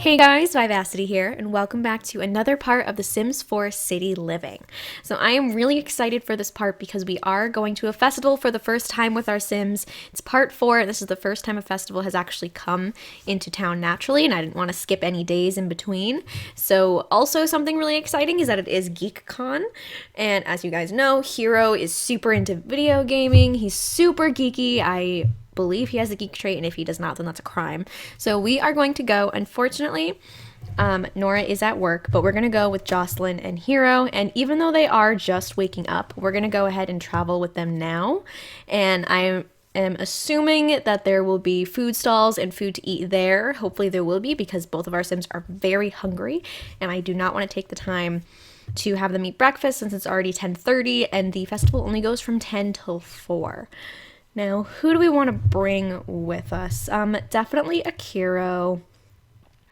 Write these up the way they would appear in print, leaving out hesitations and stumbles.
Hey guys, Vivacity here, and welcome back to another part of the Sims 4 City Living. So I am really excited for this part because we are going to a festival for the first time with our Sims. It's part 4, this is the first time a festival has actually come into town naturally, and I didn't want to skip any days in between. So also something really exciting is that it is GEEKCON, and as you guys know, Hiro is super into video gaming, he's super geeky. I believe he has a geek trait, and if he does not, then that's a crime. So we are going to go. Unfortunately, Norah is at work, but we're going to go with Jocelyn and Hiro, and even though they are just waking up, we're going to go ahead and travel with them now. And I am assuming that there will be food stalls and food to eat there. Hopefully there will be, because both of our Sims are very hungry, and I do not want to take the time to have them eat breakfast since it's already 10:30 and the festival only goes from 10 till 4. Now, who do we want to bring with us? Definitely Akira.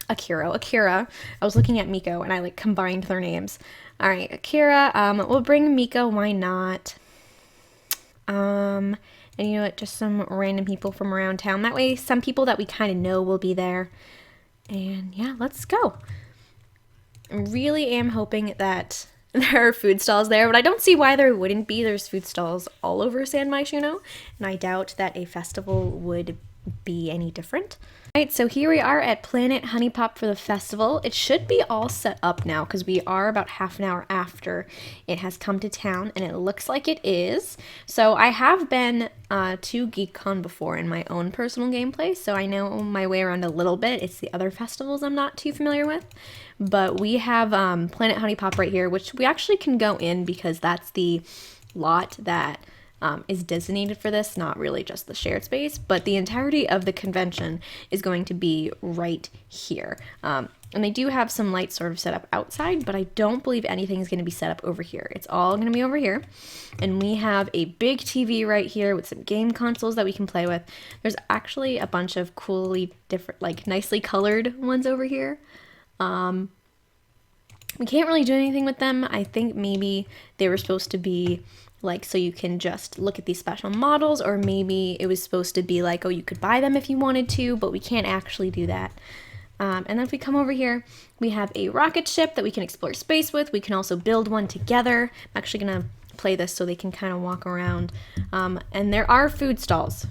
I was looking at Miko and I combined their names. All right, Akira. We'll bring Miko. Why not? And you know what? Just some random people from around town. That way, some people that we kind of know will be there. And yeah, let's go. I really am hoping that there are food stalls there, but I don't see why there wouldn't be. There's food stalls all over San Myshuno, and I doubt that a festival would be any different. Alright, so here we are at Planet Honey Pop for the festival. It should be all set up now because we are about half an hour after it has come to town, and it looks like it is. So I have been to GeekCon before in my own personal gameplay, so I know my way around a little bit. It's the other festivals I'm not too familiar with. But we have Planet Honey Pop right here, which we actually can go in because that's the lot that is designated for this, not really just the shared space, but the entirety of the convention is going to be right here. And they do have some lights sort of set up outside, but I don't believe anything is going to be set up over here. It's all going to be over here. And we have a big TV right here with some game consoles that we can play with. There's actually a bunch of coolly different, nicely colored ones over here. We can't really do anything with them. I think maybe they were supposed to be so you can just look at these special models, or maybe it was supposed to be oh, you could buy them if you wanted to, but we can't actually do that. And then if we come over here, we have a rocket ship that we can explore space with. We can also build one together. I'm actually gonna play this so they can kind of walk around. And there are food stalls.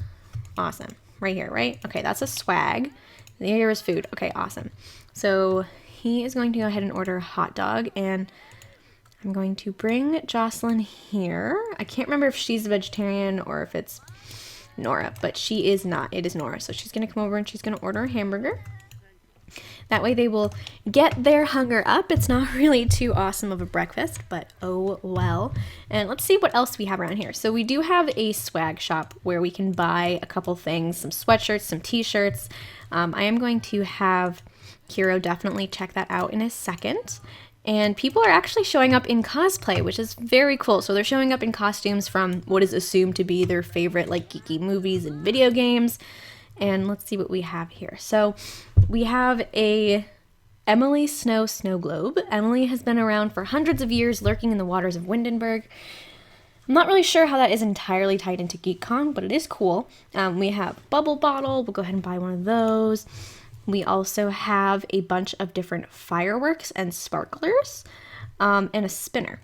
Awesome. Right here, right? Okay, that's a swag. Here is food. Okay, awesome. So he is going to go ahead and order a hot dog, and I'm going to bring Jocelyn here. I can't remember if she's a vegetarian or if it's Norah, but she is not. It is Norah. So she's going to come over and she's going to order a hamburger. That way they will get their hunger up. It's not really too awesome of a breakfast, but oh well. And let's see what else we have around here. So we do have a swag shop where we can buy a couple things, some sweatshirts, some t-shirts. I am going to have Hiro definitely check that out in a second. And people are actually showing up in cosplay, which is very cool. So they're showing up in costumes from what is assumed to be their favorite geeky movies and video games. And let's see what we have here. So we have a Emily Snow globe. Emily has been around for hundreds of years, lurking in the waters of Windenburg. I'm not really sure how that is entirely tied into GeekCon, but it is cool. We have Bubble Bottle. We'll go ahead and buy one of those. We also have a bunch of different fireworks and sparklers, and a spinner.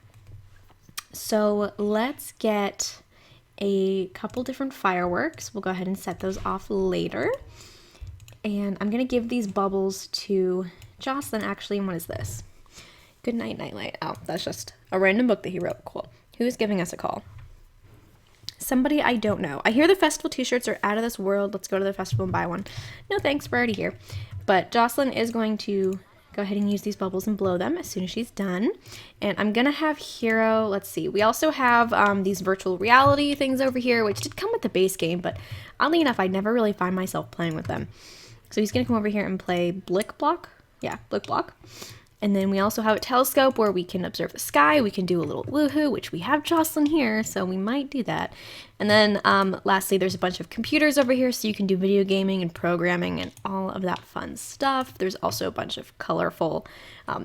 So let's get a couple different fireworks. We'll go ahead and set those off later. And I'm going to give these bubbles to Jocelyn, actually. And what is this? Good night, Nightlight. Oh, that's just a random book that he wrote. Cool. Who's giving us a call? Somebody I don't know. I hear the festival t-shirts are out of this world. Let's go to the festival and buy one. No thanks, we're already here. But Jocelyn is going to go ahead and use these bubbles and blow them as soon as she's done. And I'm gonna have Hiro, let's see. We also have these virtual reality things over here, which did come with the base game, but oddly enough, I never really find myself playing with them. So he's gonna come over here and play Blick Block. Yeah, Blick Block. And then we also have a telescope where we can observe the sky. We can do a little woohoo, which we have Jocelyn here, so we might do that. And then lastly, there's a bunch of computers over here, so you can do video gaming and programming and all of that fun stuff. There's also a bunch of colorful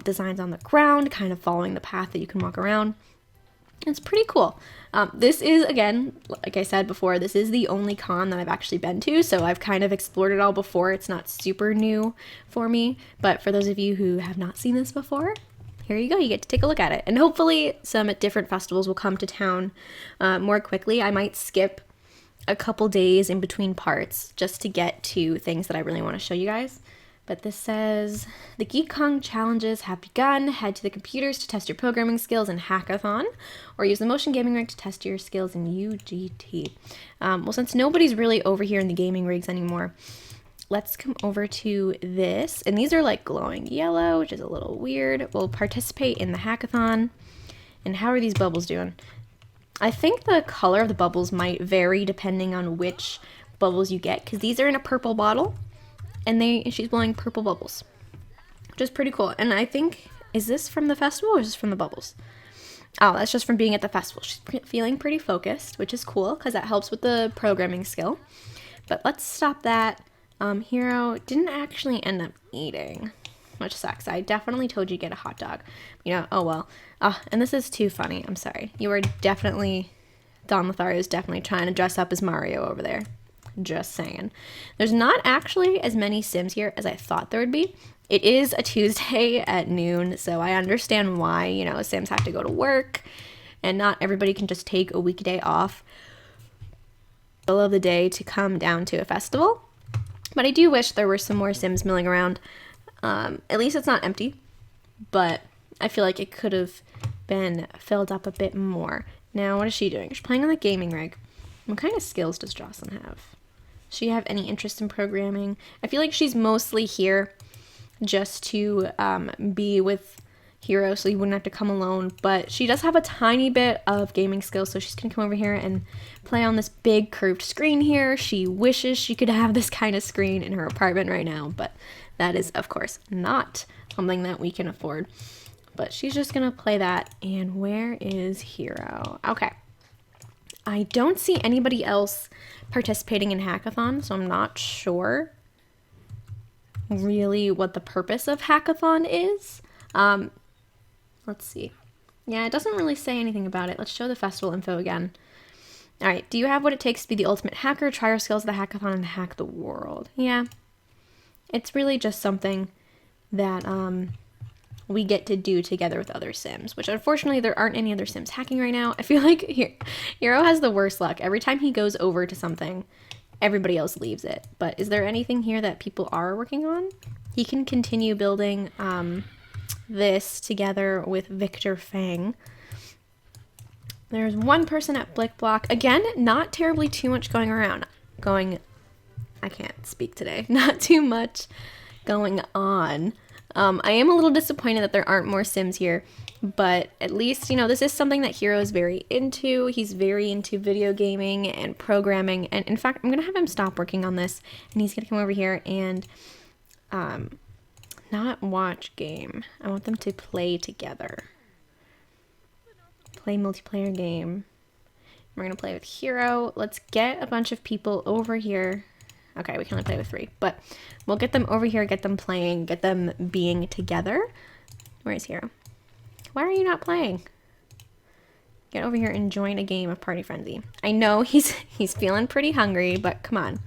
designs on the ground, kind of following the path that you can walk around. It's pretty cool. This is, again, like I said before, this is the only con that I've actually been to, so I've kind of explored it all before. It's not super new for me, but for those of you who have not seen this before, here you go. You get to take a look at it. And hopefully some different festivals will come to town more quickly. I might skip a couple days in between parts just to get to things that I really want to show you guys. But this says, the GEEKCON challenges have begun. Head to the computers to test your programming skills in Hackathon, or use the motion gaming rig to test your skills in UGT. Well, since nobody's really over here in the gaming rigs anymore, let's come over to this. And these are like glowing yellow, which is a little weird. We'll participate in the hackathon. And how are these bubbles doing? I think the color of the bubbles might vary depending on which bubbles you get, because these are in a purple bottle. And she's blowing purple bubbles, which is pretty cool. And I think, is this from the festival or is this from the bubbles? Oh, that's just from being at the festival. She's feeling pretty focused, which is cool because that helps with the programming skill. But let's stop that. Hiro didn't actually end up eating, which sucks. I definitely told you to get a hot dog. You know, oh well. And this is too funny. I'm sorry. You were definitely, Don Lothario is definitely trying to dress up as Mario over there. Just saying. There's not actually as many Sims here as I thought there would be. It is a Tuesday at noon, so I understand why, you know, Sims have to go to work and not everybody can just take a weekday off middle of the day to come down to a festival. But I do wish there were some more Sims milling around. At least it's not empty, but I feel like it could have been filled up a bit more. Now, what is she doing? She's playing on the gaming rig. What kind of skills does Jocelyn have? Does she have any interest in programming? I feel like she's mostly here just to be with Hiro, so you wouldn't have to come alone. But she does have a tiny bit of gaming skills, so she's going to come over here and play on this big curved screen here. She wishes she could have this kind of screen in her apartment right now, but that is, of course, not something that we can afford. But she's just going to play that. And where is Hiro? Okay. I don't see anybody else participating in Hackathon, so I'm not sure really what the purpose of Hackathon is. Let's see. Yeah, it doesn't really say anything about it. Let's show the festival info again. All right, do you have what it takes to be the ultimate hacker? Try your skills at the Hackathon and hack the world. Yeah, it's really just something that we get to do together with other Sims, which unfortunately there aren't any other Sims hacking right now. I feel like Hiro has the worst luck. Every time he goes over to something, everybody else leaves it. But is there anything here that people are working on? He can continue building this together with Victor Fang. There's one person at Blick Block. Again, not terribly too much going around. I can't speak today. Not too much going on. I am a little disappointed that there aren't more Sims here, but at least, you know, this is something that Hiro is very into. He's very into video gaming and programming, and in fact, I'm going to have him stop working on this, and he's going to come over here and not watch game. I want them to play together. Play multiplayer game. We're going to play with Hiro. Let's get a bunch of people over here. Okay, we can only play with 3, but we'll get them over here, get them playing, get them being together. Where's Hiro? Why are you not playing? Get over here and join a game of Party Frenzy. I know he's feeling pretty hungry, but come on.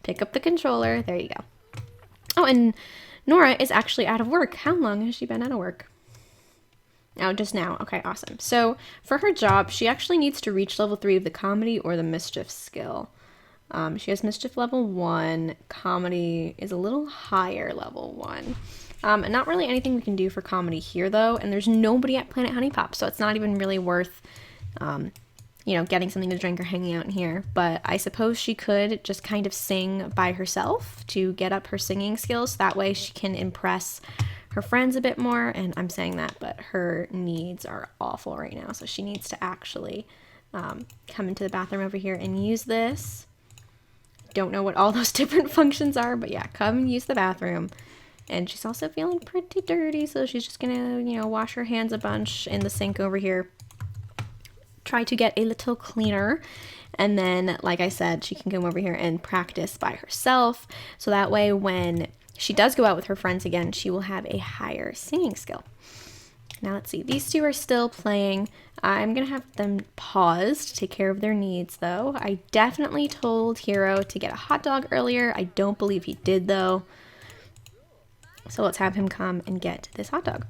Pick up the controller. There you go. Oh, and Norah is actually out of work. How long has she been out of work? Oh, just now. Okay, awesome. So for her job, she actually needs to reach level 3 of the comedy or the mischief skill. She has mischief level 1. Comedy is a little higher level 1. And not really anything we can do for comedy here, though. And there's nobody at Planet Honey Pop, so it's not even really worth, you know, getting something to drink or hanging out in here. But I suppose she could just kind of sing by herself to get up her singing skills. That way she can impress her friends a bit more. And I'm saying that, but her needs are awful right now. So she needs to actually come into the bathroom over here and use this. Don't know what all those different functions are, but yeah, come and use the bathroom. And she's also feeling pretty dirty, so she's just gonna, you know, wash her hands a bunch in the sink over here. Try to get a little cleaner. And then, like I said, she can come over here and practice by herself. So that way, when she does go out with her friends again, she will have a higher singing skill. Now let's see, these two are still playing. I'm gonna have them pause to take care of their needs though. I definitely told Hiro to get a hot dog earlier. I don't believe he did though. So let's have him come and get this hot dog.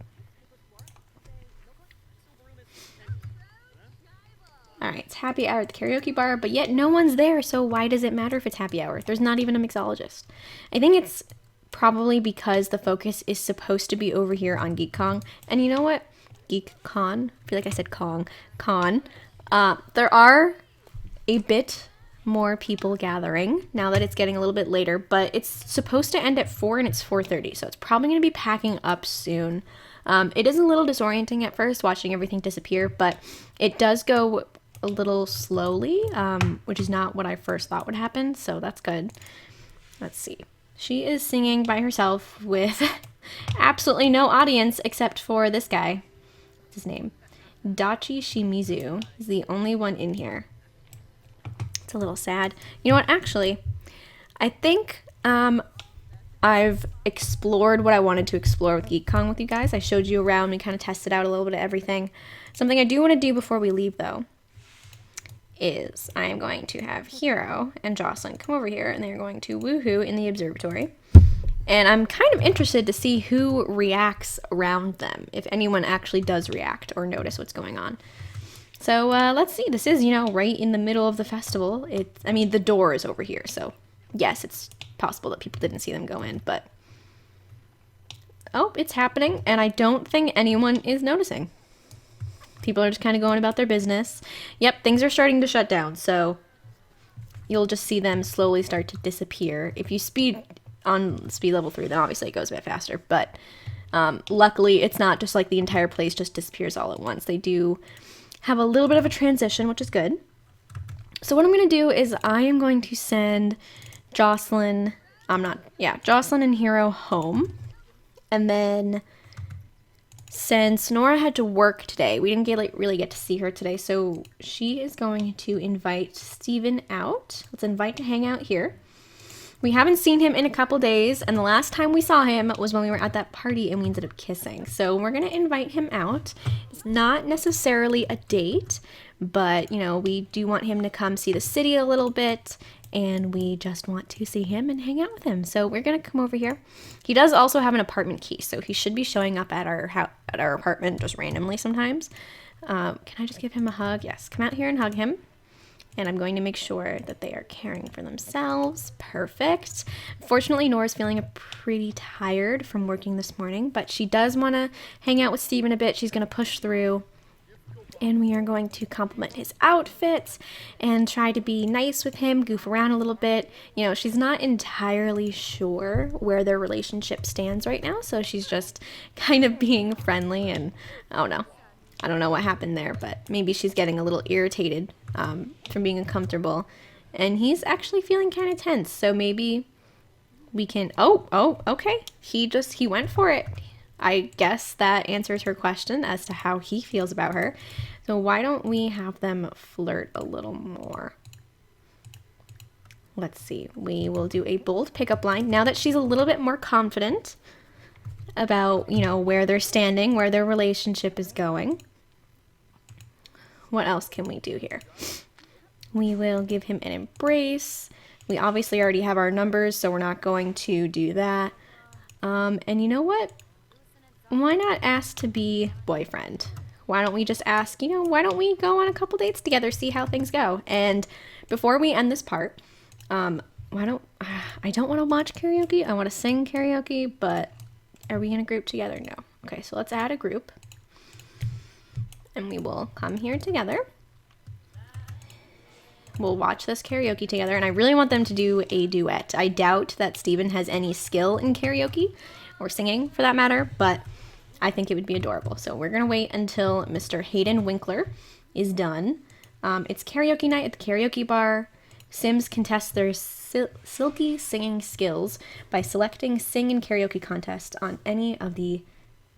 Alright, it's happy hour at the karaoke bar, but yet no one's there, so why does it matter if it's happy hour? There's not even a mixologist. I think it's probably because the focus is supposed to be over here on GeekCon. And you know what? GeekCon? I feel like I said Kong. Con. There are a bit more people gathering now that it's getting a little bit later, but it's supposed to end at 4 and it's 4:30, so it's probably going to be packing up soon. It is a little disorienting at first watching everything disappear, but it does go a little slowly, which is not what I first thought would happen, so that's good. Let's see. She is singing by herself with absolutely no audience except for this guy. What's his name? Dachi Shimizu is the only one in here. It's a little sad. You know what? Actually, I think I've explored what I wanted to explore with GeekCon with you guys. I showed you around. We kind of tested out a little bit of everything. Something I do want to do before we leave, though, is I am going to have Hiro and Jocelyn come over here, and they're going to woohoo in the observatory. And I'm kind of interested to see who reacts around them, if anyone actually does react or notice what's going on. So let's see. This is, you know, right in the middle of the festival. I mean, the door is over here, so yes, it's possible that people didn't see them go in, but oh, it's happening, and I don't think anyone is noticing. People are just kind of going about their business. Yep, things are starting to shut down, so you'll just see them slowly start to disappear. If you speed on speed level 3, then obviously it goes a bit faster, but luckily it's not just like the entire place just disappears all at once. They do have a little bit of a transition, which is good. So what I'm going to do is I am going to send Jocelyn and Hiro home, and then since Norah had to work today, we didn't really get to see her today, so she is going to invite Steven out. Let's invite to hang out here. We haven't seen him in a couple days, and the last time we saw him was when we were at that party and we ended up kissing. So we're going to invite him out. It's not necessarily a date, but, you know, we do want him to come see the city a little bit, and we just want to see him and hang out with him. So we're going to come over here. He does also have an apartment key, so he should be showing up at our apartment just randomly sometimes. Can I just give him a hug? Yes, come out here and hug him. And I'm going to make sure that they are caring for themselves. Perfect. Fortunately, Nora's feeling pretty tired from working this morning, but she does want to hang out with Steven a bit. She's going to push through. And we are going to compliment his outfits and try to be nice with him, goof around a little bit. You know, she's not entirely sure where their relationship stands right now, so she's just kind of being friendly, and oh no, I don't know what happened there, but maybe she's getting a little irritated from being uncomfortable, and he's actually feeling kind of tense, so maybe we can, okay, he went for it. I guess that answers her question as to how he feels about her. So why don't we have them flirt a little more? Let's see. We will do a bold pickup line. Now that she's a little bit more confident about, you know, where they're standing, where their relationship is going. What else can we do here? We will give him an embrace. We obviously already have our numbers, so we're not going to do that. And you know what? Why not ask to be boyfriend? Why don't we just ask, you know, why don't we go on a couple dates together, see how things go? And before we end this part, I don't want to watch karaoke. I want to sing karaoke, but are we in a group together? No. Okay, so let's add a group. And we will come here together. We'll watch this karaoke together, and I really want them to do a duet. I doubt that Steven has any skill in karaoke, or singing for that matter, but I think it would be adorable. So we're going to wait until Mr. Hayden Winkler is done. It's karaoke night at the karaoke bar. Sims can test their silky singing skills by selecting Sing and Karaoke Contest on any of the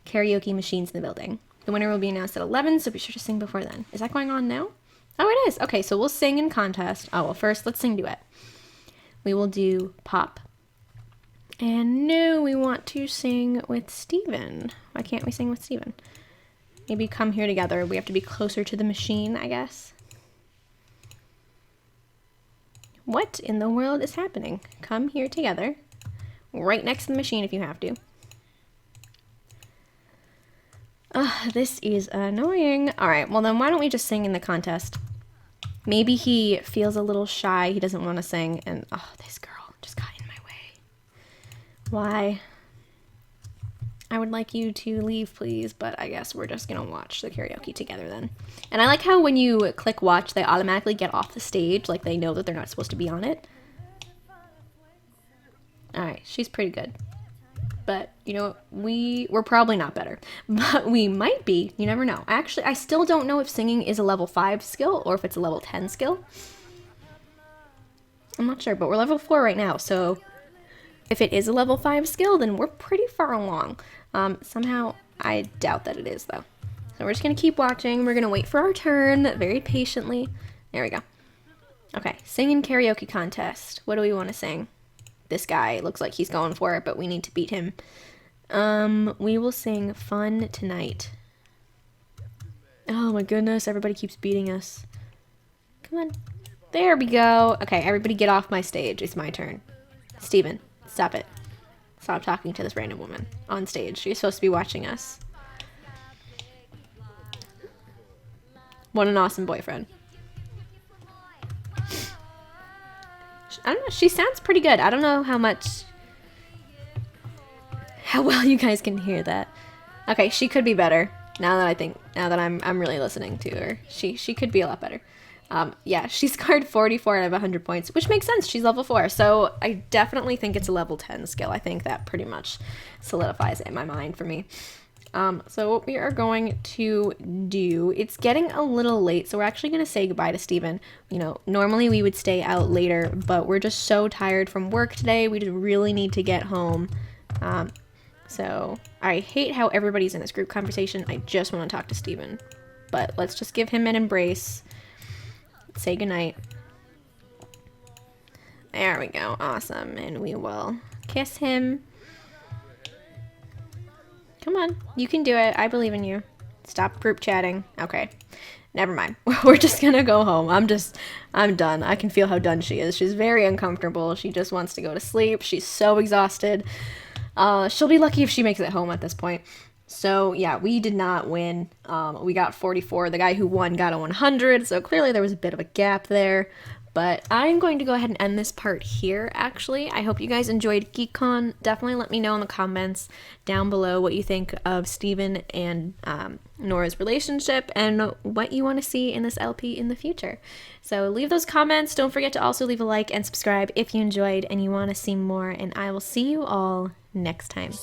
karaoke machines in the building. The winner will be announced at 11, so be sure to sing before then. Is that going on now? Oh, it is. Okay, so we'll sing in contest. Oh, well, first, let's sing duet. We will do pop. And no, we want to sing with Steven. Why can't we sing with Steven? Maybe come here together. We have to be closer to the machine, I guess. What in the world is happening? Come here together. Right next to the machine if you have to. This is annoying. Alright, well then why don't we just sing in the contest? Maybe he feels a little shy. He doesn't want to sing. And, oh, this girl just got in my way. Why? I would like you to leave, please. But I guess we're just going to watch the karaoke together then. And I like how when you click watch, they automatically get off the stage. Like, they know that they're not supposed to be on it. Alright, she's pretty good. But, you know, we're probably not better. But we might be. You never know. Actually, I still don't know if singing is a level 5 skill or if it's a level 10 skill. I'm not sure, but we're level 4 right now. So if it is a level 5 skill, then we're pretty far along. Somehow, I doubt that it is, though. So we're just going to keep watching. We're going to wait for our turn very patiently. There we go. Okay, singing karaoke contest. What do we want to sing? This guy looks like he's going for it, but we need to beat him. We will sing Fun Tonight. Oh my goodness, everybody keeps beating us. Come on. There we go. Okay, everybody get off my stage. It's my turn. Steven, stop it. Stop talking to this random woman on stage. You're supposed to be watching us. What an awesome boyfriend. I don't know, she sounds pretty good. I don't know how well you guys can hear that. Okay, she could be better. Now that I'm really listening to her. She could be a lot better. Yeah, she scored 44 out of 100 points, which makes sense. She's level 4. So I definitely think it's a level 10 skill. I think that pretty much solidifies it in my mind for me. So what we are going to do, it's getting a little late, so we're actually going to say goodbye to Steven. You know, normally we would stay out later, but we're just so tired from work today. We just really need to get home. So I hate how everybody's in this group conversation. I just want to talk to Steven. But let's just give him an embrace. Say goodnight. There we go. Awesome. And we will kiss him. Come on, you can do it. I believe in you. Stop group chatting. Okay, never mind. We're just gonna go home. I'm done. I can feel how done she is. She's very uncomfortable. She just wants to go to sleep. She's so exhausted. She'll be lucky if she makes it home at this point. So yeah, we did not win. We got 44. The guy who won got a 100. So clearly there was a bit of a gap there. But I'm going to go ahead and end this part here, actually. I hope you guys enjoyed GeekCon. Definitely let me know in the comments down below what you think of Steven and Norah's relationship and what you want to see in this LP in the future. So leave those comments. Don't forget to also leave a like and subscribe if you enjoyed and you want to see more. And I will see you all next time.